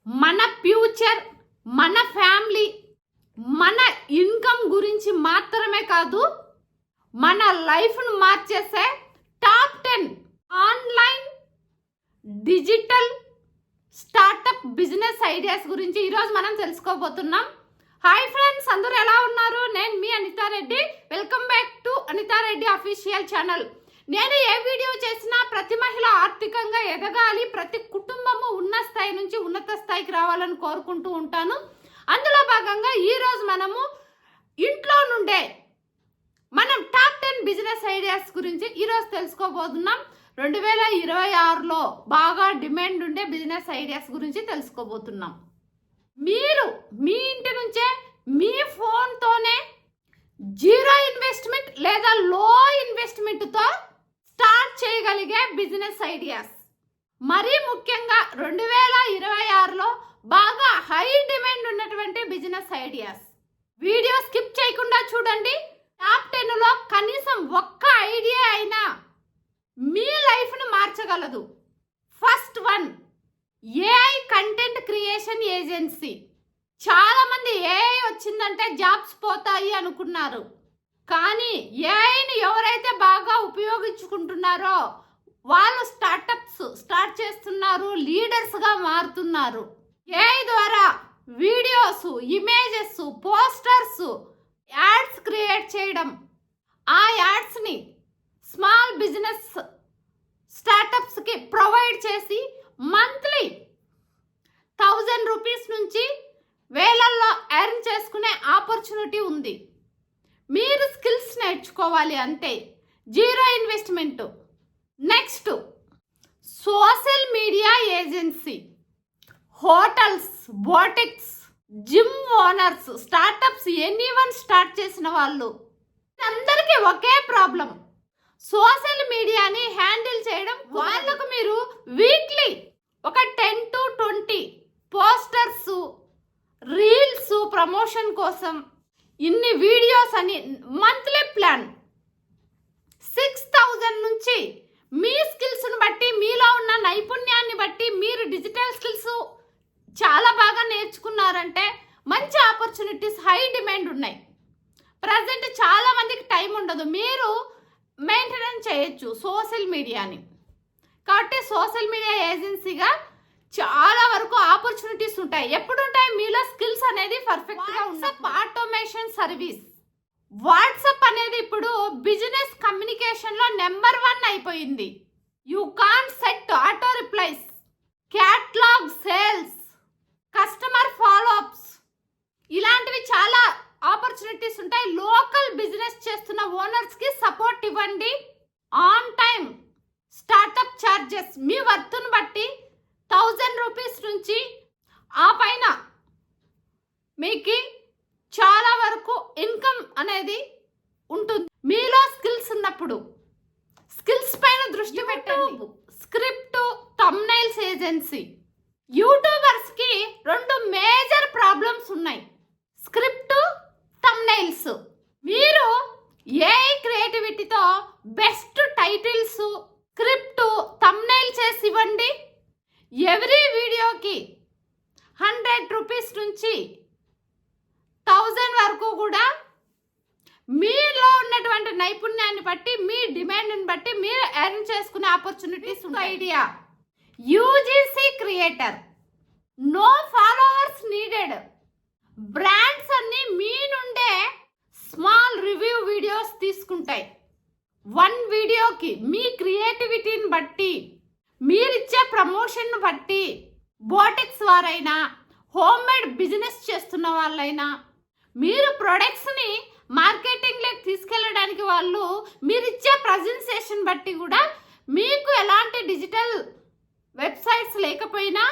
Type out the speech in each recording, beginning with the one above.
మన ఫ్యూచర్, మన ఫ్యామిలీ, మన ఇన్కమ్ గురించి మాత్రమే కాదు, మన లైఫ్ను మార్చేసే top 10 online digital startup business ideas గురించి ఈరోజు మనం తెలుసుకోబోతున్నాం. హాయ్ ఫ్రెండ్స్, అందరూ ఎలా ఉన్నారు? నేను మీ Anitha Reddy. Welcome back to Anitha Reddy official channel. నేను ఏ వీడియో చేసినా ప్రతి మహిళ ఆర్థికంగా ఎదగాలి, ప్రతి కుటుంబము ఉన్న స్థాయి నుంచి ఉన్నత స్థాయికి రావాలని కోరుకుంటూ ఉంటాను. అందులో భాగంగా ఈరోజు మనము ఇంట్లో నుండే మనం టాప్ 10 బిజినెస్ ఐడియాస్ గురించి ఈరోజు తెలుసుకోబోతున్నాం. 2026లో బాగా డిమాండ్ ఉండే బిజినెస్ ఐడియాస్ గురించి తెలుసుకోబోతున్నాం. మీరు మీ ఇంటి నుంచే మీ ఫోన్తోనే జీరో ఇన్వెస్ట్మెంట్ లేదా లో ఇన్వెస్ట్మెంట్తో స్టార్ట్ చేయగలిగే బిజినెస్ ఐడియాస్, మరీ ముఖ్యంగా 2026లో బాగా హై డిమాండ్ ఉన్నటువంటి బిజినెస్ ఐడియాస్. వీడియో స్కిప్ చేయకుండా చూడండి. టాప్ 10లో కనీసం ఒక్క ఐడియా అయినా మీ లైఫ్ను మార్చగలదు. First one, AI content creation agency. చాలా మంది ఏఐ వచ్చిందంటే జాబ్స్ పోతాయి అనుకున్నారు, కానీ ఏఐని ఎవరైతే బాగా ఉపయోగించుకుంటున్నారో వాళ్ళు స్టార్టప్స్ స్టార్ట్ చేస్తున్నారు, లీడర్స్గా మారుతున్నారు. ఏఐ ద్వారా videos, images, posters, ads create చేయడం, ఆ యాడ్స్ని స్మాల్ బిజినెస్ స్టార్టప్స్కి ప్రొవైడ్ చేసి మంత్లీ 1000 రూపీస్ నుంచి వేలల్లో ఎర్న్ చేసుకునే ఆపర్చునిటీ ఉంది. మీరు స్కిల్స్ నేర్చుకోవాలి అంతే, zero investment. Next, social media agency. Hotels, boutiques, gym owners, startups, anyone start చేసిన వాళ్ళు అందరికీ ఒకే ప్రాబ్లం, సోషల్ మీడియాని హ్యాండిల్ చేయడం. వాళ్ళకు మీరు వీక్లీ ఒక 10 to 20 పోస్టర్స్, రీల్స్ ప్రమోషన్ కోసం ఇన్ని వీడియోస్ అని మంత్లీ ప్లాన్ 6000 నుంచి మీ స్కిల్స్ని బట్టి, మీలో ఉన్న నైపుణ్యాన్ని బట్టి, మీరు డిజిటల్ స్కిల్స్ చాలా బాగా నేర్చుకున్నారంటే మంచి ఆపర్చునిటీస్, హై డిమాండ్ ఉన్నాయి. ప్రజెంట్ చాలా మందికి టైం ఉండదు, మీరు మెయింటెనెన్స్ చేయొచ్చు సోషల్ మీడియాని. కాబట్టి సోషల్ మీడియా ఏజెన్సీగా చాలా వరకు ఆపర్చునిటీస్ ఉంటాయి. ఎప్పుడు ఉంటాయి? మీలో స్కిల్స్ అనేది పర్ఫెక్ట్గా ఉన్నప్పుడు. Automation service. వాట్సాప్ అనేది ఇప్పుడు బిజినెస్ కమ్యూనికేషన్లో నెంబర్ 1 అయిపోయింది. You can set auto replies, catalogue sales, customer follow ups, ఇలాంటివి చాలా ఆపర్చునిటీస్ ఉంటాయి. లోకల్ బిజినెస్ చేస్తున్న ఓనర్స్కి సపోర్ట్ ఇవ్వండి. ఆన్ టైం స్టార్టప్ ఛార్జెస్ మీ వర్త్ను బట్టి 1000 రూపీస్ నుంచి ఆ పైన మీకు చాలా వరకు ఇన్కమ్ అనేది ఉంటుంది. మీలో స్కిల్స్ ఉన్నప్పుడు స్కిల్స్ పైన దృష్టి పెట్టండి. Script, thumbnails agency. యూట్యూబర్స్కి 2 మేజర్ ప్రాబ్లమ్స్ ఉన్నాయి, స్క్రిప్ట్, థంబ్నెయిల్స్. మీరు ఏఐ క్రియేటివిటీతో బెస్ట్ టైటిల్స్, స్క్రిప్ట్, థంబ్నెయిల్ చేసి ఇవ్వండి. ఎవ్రీ వీడియోకి 100 రూపీస్ నుంచి 1000 వరకు కూడా మీలో ఉన్నటువంటి నైపుణ్యాన్ని బట్టి, మీ డిమాండ్ని బట్టి మీరు ఎర్న్ చేసుకునే ఆపర్చునిటీస్ ఉంటాయి. Idea, UGC creator. No followers needed. Brands అన్ని మీ నుండే స్మాల్ రివ్యూ వీడియోస్ తీసుకుంటాయి. 1 వీడియోకి మీ క్రియేటివిటీని బట్టి, మీరిచ్చే ప్రమోషన్ బట్టి, బోటిక్స్ వారైనా, హోమ్ మేడ్ బిజినెస్ చేస్తున్న వాళ్ళైనా, మీరు ప్రొడక్ట్స్ని మార్కెటింగ్లోకి తీసుకెళ్ళడానికి వాళ్ళు మీరిచ్చే ప్రజెంటేషన్ బట్టి కూడా, మీకు ఎలాంటి డిజిటల్ వెబ్సైట్స్ లేకపోయినా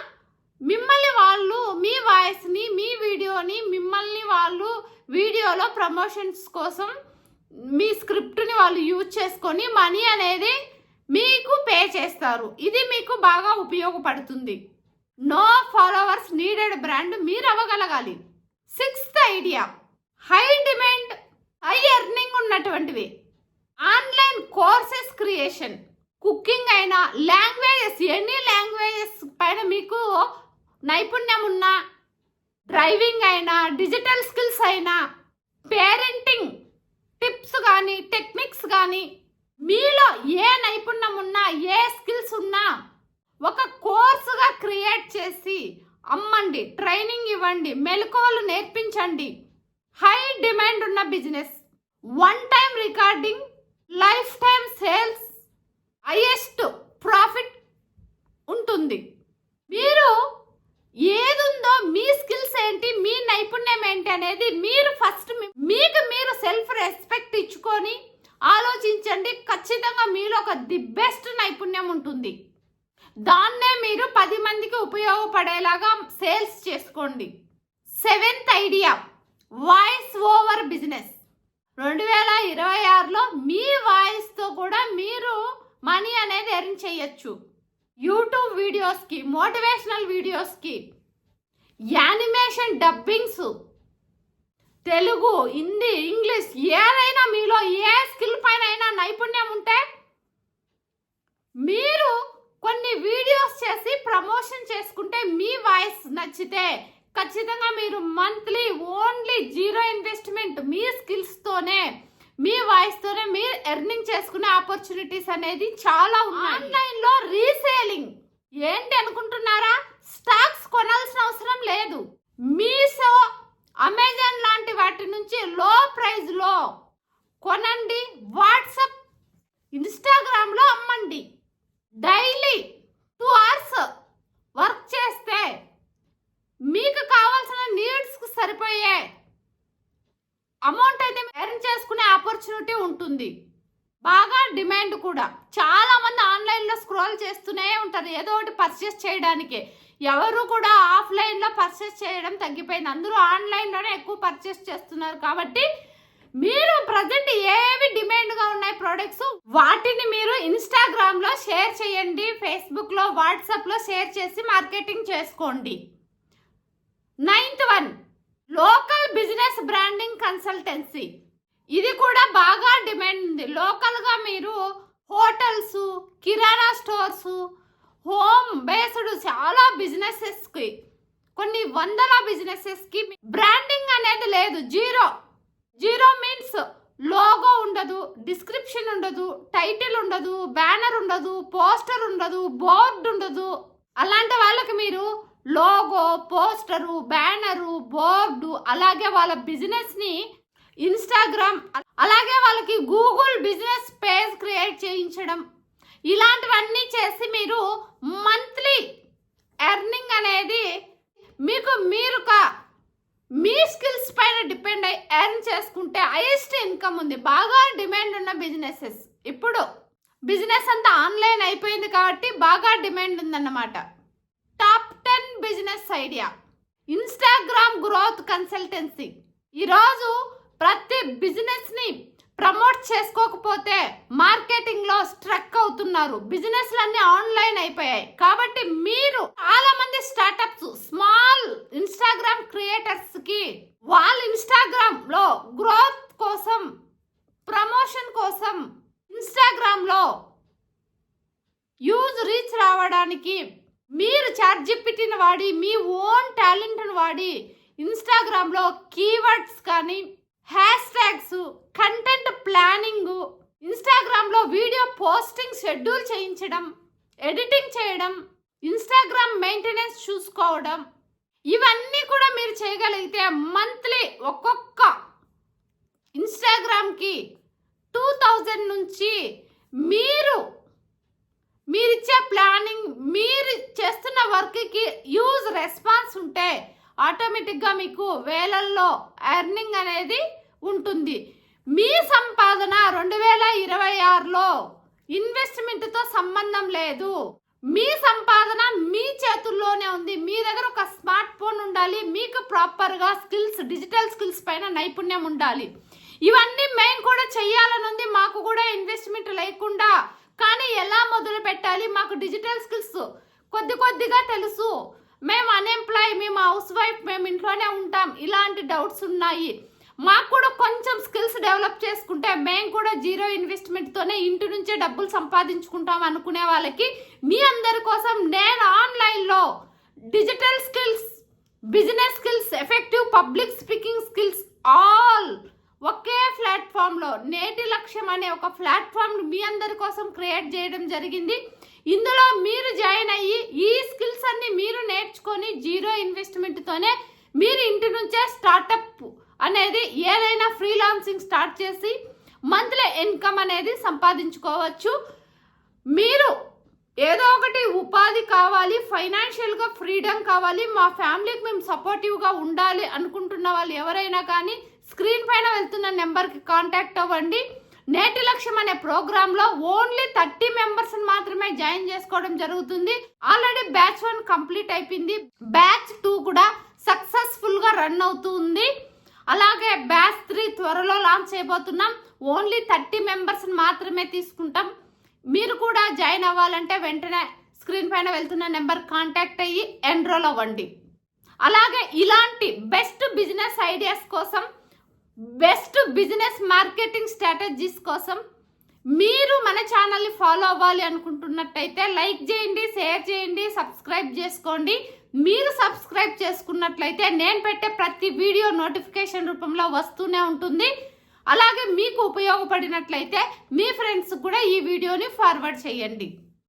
మిమ్మల్ని వాళ్ళు, మీ వాయిస్ని, మీ వీడియోని మిమ్మల్ని వాళ్ళు వీడియోలో ప్రమోషన్స్ కోసం మీ స్క్రిప్ట్ని వాళ్ళు యూజ్ చేసుకొని మనీ అనేది మీకు పే చేస్తారు. ఇది మీకు బాగా ఉపయోగపడుతుంది. నో ఫాలోవర్స్ నీడెడ్ బ్రాండ్ మీరు అవ్వగలగాలి. 6th idea, high demand, high earning ఉన్నటువంటివి. Online courses creation. కుకింగ్ అయినా, లాంగ్వేజెస్, ఎనీ లాంగ్వేజెస్ పైన మీకు నైపుణ్యం ఉన్న డ్రైవింగ్ అయినా డిజిటల్ స్కిల్స్ అయినా పేరెంటింగ్ టిప్స్ కానీ టెక్నిక్స్ కానీ మీలో ఏ నైపుణ్యం ఉన్నా ఏ స్కిల్స్ ఉన్నా ఒక కోర్సుగా క్రియేట్ చేసి అమ్మండి, ట్రైనింగ్ ఇవ్వండి, మెలకువలు నేర్పించండి. హై డిమాండ్ ఉన్న business, one time recording, life time sales, highest profit ఉంటుంది. మీరు ఏదుందో మీ స్కిల్స్ ఏంటి, మీ నైపుణ్యం ఏంటి అనేది మీరు ఫస్ట్ మీకు మీరు సెల్ఫ్ రెస్పెక్ట్ ఇచ్చుకొని ఆలోచించండి. ఖచ్చితంగా మీలో ఒక ది బెస్ట్ నైపుణ్యం ఉంటుంది. దాన్నే మీరు 10 మందికి ఉపయోగపడేలాగా సేల్స్ చేసుకోండి. 7th idea, voice over business. 2026లో మీ వాయిస్తో కూడా మీరు మనీ అనేది ఎర్న్ చేయొచ్చు. యూట్యూబ్ వీడియోస్కి, మోటివేషనల్ వీడియోస్కి, animation dubbings, Telugu, Hindi, English ఏదైనా మీలో ఏ స్కిల్ పైన అయినా నైపుణ్యం ఉంటే మీరు కొన్ని వీడియోస్ చేసి ప్రమోషన్ చేసుకుంటే మీ వాయిస్ నచ్చితే ఖచ్చితంగా మీరు మంత్లీ ఓన్లీ 0 ఇన్వెస్ట్మెంట్ మీ స్కిల్స్తోనే మీ వాయిస్తోనే మీరు ఎర్నింగ్ చేసుకునే ఆపర్చునిటీస్ అనేది చాలా ఉన్నాయి. ఆన్లైన్లో రీసేలింగ్ ఏంటి అనుకుంటున్నారా? స్టాక్స్ కొనాల్సిన అవసరం లేదు. మీషో, అమెజాన్ లాంటి వాటి నుంచి లో ప్రైస్లో కొనండి. వాట్సాప్, ఇన్స్టాగ్రామ్లో అమ్మండి. డైలీ 2 hours వర్క్ చేస్తే మీకు కావాల్సిన నీడ్స్కి సరిపోయే అమౌంట్ అయితే ఎర్న్ చేసుకునే ఆపర్చునిటీ ఉంటుంది. బాగా డిమాండ్ కూడా. చాలా మంది ఆన్లైన్లో స్క్రోల్ చేస్తూనే ఉంటారు ఏదో ఒకటి పర్చేస్ చేయడానికి. ఎవరు కూడా ఆఫ్లైన్లో పర్చేస్ చేయడం తగ్గిపోయింది. అందరూ ఆన్లైన్లోనే ఎక్కువ పర్చేస్ చేస్తున్నారు. కాబట్టి మీరు ప్రజెంట్ ఏవి డిమాండ్గా ఉన్నాయి ప్రోడక్ట్స్, వాటిని మీరు ఇన్స్టాగ్రామ్లో షేర్ చేయండి, ఫేస్బుక్లో, వాట్సాప్లో షేర్ చేసి మార్కెటింగ్ చేసుకోండి. 9th one, local business branding consultancy. ఇది కూడా బాగా డిమాండ్ ఉంది. లోకల్గా మీరు హోటల్స్, కిరాణా స్టోర్స్, హోమ్ బేస్డ్ చాలా బిజినెసెస్కి, కొన్ని వందల బిజినెసెస్కి బ్రాండింగ్ అనేది లేదు. జీరో మీన్స్ లోగో ఉండదు, డిస్క్రిప్షన్ ఉండదు, టైటిల్ ఉండదు, బ్యానర్ ఉండదు, పోస్టర్ ఉండదు, బోర్డు ఉండదు. అలాంటి వాళ్ళకి మీరు లోగో, పోస్టరు, బ్యానరు, బోర్డు, అలాగే వాళ్ళ బిజినెస్ని ఇన్స్టాగ్రామ్, అలాగే వాళ్ళకి గూగుల్ బిజినెస్ పేజ్ క్రియేట్ చేయించడం, ఇలాంటివన్నీ చేసి మీరు మంత్లీ ఎర్నింగ్ అనేది మీ స్కిల్స్ పైన డిపెండ్ అయ్యి ఎర్న్ చేసుకుంటే హైయెస్ట్ ఇన్కమ్ ఉంది. బాగా డిమాండ్ ఉన్న బిజినెసెస్. ఇప్పుడు బిజినెస్ అంతా ఆన్లైన్ అయిపోయింది కాబట్టి బాగా డిమాండ్ ఉందన్నమాట. Top 10 business idea, Instagram growth consultancy. ఈరోజు ప్రతి బిజినెస్ని ప్రమోట్ చేసుకోకపోతే మార్కెటింగ్లో స్ట్రక్ అవుతున్నారు. బిజినెస్లన్నీ ఆన్లైన్ అయిపోయాయి. కాబట్టి మీరు చాలా మంది స్టార్టప్స్, స్మాల్ ఇన్స్టాగ్రామ్ క్రియేటర్స్కి వాళ్ళ ఇన్స్టాగ్రామ్లో గ్రోత్ కోసం, ప్రమోషన్ కోసం, ఇన్స్టాగ్రామ్లో యూజ్ రీచ్ రావడానికి మీరు చాట్‌జిపిటిని వాడి, మీ ఓన్ టాలెంట్ను వాడి ఇన్స్టాగ్రామ్లో కీవర్డ్స్ కానీ, హ్యాష్ ట్యాగ్స్, కంటెంట్ ప్లానింగ్, ఇన్స్టాగ్రామ్లో వీడియో పోస్టింగ్ షెడ్యూల్ చేయించడం, ఎడిటింగ్ చేయడం, ఇన్స్టాగ్రామ్ మెయింటెనెన్స్ చూసుకోవడం, ఇవన్నీ కూడా మీరు చేయగలిగితే మంత్లీ ఒక్కొక్క ఇన్స్టాగ్రామ్కి 2000 నుంచి మీరిచ్చే ప్లానింగ్, మీరు చేస్తున్న వర్క్కి యూజ్ రెస్పాన్స్ ఉంటే ఆటోమేటిక్గా మీకు వేలల్లో ఎర్నింగ్ అనేది ఉంటుంది. మీ సంపాదన 2026లో ఇన్వెస్ట్మెంట్తో సంబంధం లేదు. మీ సంపాదన మీ చేతుల్లోనే ఉంది. మీ దగ్గర ఒక స్మార్ట్ ఫోన్ ఉండాలి, మీకు ప్రాపర్గా స్కిల్స్, డిజిటల్ స్కిల్స్ పైన నైపుణ్యం ఉండాలి. ఇవన్నీ మేము కూడా చెయ్యాలని ఉంది. మాకు కూడా ఇన్వెస్ట్మెంట్ లేకుండా, కానీ ఎలా మొదలు పెట్టాలి, మాకు డిజిటల్ స్కిల్స్ కొద్దిగా తెలుసు, మేము అన్ఎంప్లాయ్, మేము హౌస్ వైఫ్, మేము ఇంట్లోనే ఉంటాం, ఇలాంటి డౌట్స్ ఉన్నాయి. మాకు కూడా కొంచెం స్కిల్స్ డెవలప్ చేసుకుంటే మేము కూడా 0 ఇన్వెస్ట్మెంట్తోనే ఇంటి నుంచే డబ్బులు సంపాదించుకుంటాం అనుకునే వాళ్ళకి మీ అందరి కోసం నేను ఆన్లైన్లో digital skills, business skills, effective public speaking skills all ఒకే ప్లాట్ఫామ్లో నేటి లక్ష్యం అనే ఒక ప్లాట్ఫామ్ మీ అందరి కోసం క్రియేట్ చేయడం జరిగింది. ఇందులో మీరు జాయిన్ అయ్యి ఈ స్కిల్స్ అన్ని మీరు నేర్చుకొని జీరో ఇన్వెస్ట్మెంట్తోనే మీరు ఇంటి నుంచే స్టార్టప్ అనేది ఏదైనా ఫ్రీలాన్సింగ్ స్టార్ట్ చేసి మంత్లీ ఇన్కమ్ అనేది సంపాదించుకోవచ్చు. మీరు ఏదో ఒకటి ఉపాధి కావాలి, ఫైనాన్షియల్గా ఫ్రీడమ్ కావాలి, మా ఫ్యామిలీకి మేము సపోర్టివ్గా ఉండాలి అనుకుంటున్న వాళ్ళు ఎవరైనా కానీ స్క్రీన్ పైన వెళ్తున్న నెంబర్కి కాంటాక్ట్ అవ్వండి. నేటి లక్ష్యం అనే ప్రోగ్రాంలో ఓన్లీ 30 మెంబర్స్ మాత్రమే జాయిన్ చేసుకోవడం జరుగుతుంది. ఆల్రెడీ బ్యాచ్ 1 కంప్లీట్ అయిపోయింది. బ్యాచ్ 2 కూడా సక్సెస్ఫుల్గా రన్ అవుతుంది. అలాగే బ్యాచ్ 3 త్వరలో లాంచ్ చేయబోతున్నాం. ఓన్లీ 30 మెంబర్స్ మాత్రమే తీసుకుంటాం. మీరు కూడా జాయిన్ అవ్వాలంటే వెంటనే స్క్రీన్ పైన వెళ్తున్న నెంబర్ కాంటాక్ట్ అయ్యి ఎన్రోల్ అవ్వండి. అలాగే ఇలాంటి బెస్ట్ బిజినెస్ ఐడియాస్ కోసం, బెస్ట్ బిజినెస్ మార్కెటింగ్ స్ట్రాటజీస్ కోసం మీరు మన ఛానల్ని ఫాలో అవ్వాలి అనుకుంటున్నట్టయితే లైక్ చేయండి, షేర్ చేయండి, సబ్స్క్రైబ్ చేసుకోండి. మీరు సబ్స్క్రైబ్ చేసుకున్నట్లయితే నేను పెట్టే ప్రతి వీడియో నోటిఫికేషన్ రూపంలో వస్తూనే ఉంటుంది. అలాగే మీకు ఉపయోగపడినట్లయితే మీ ఫ్రెండ్స్ కూడా ఈ వీడియోని ఫార్వర్డ్ చేయండి.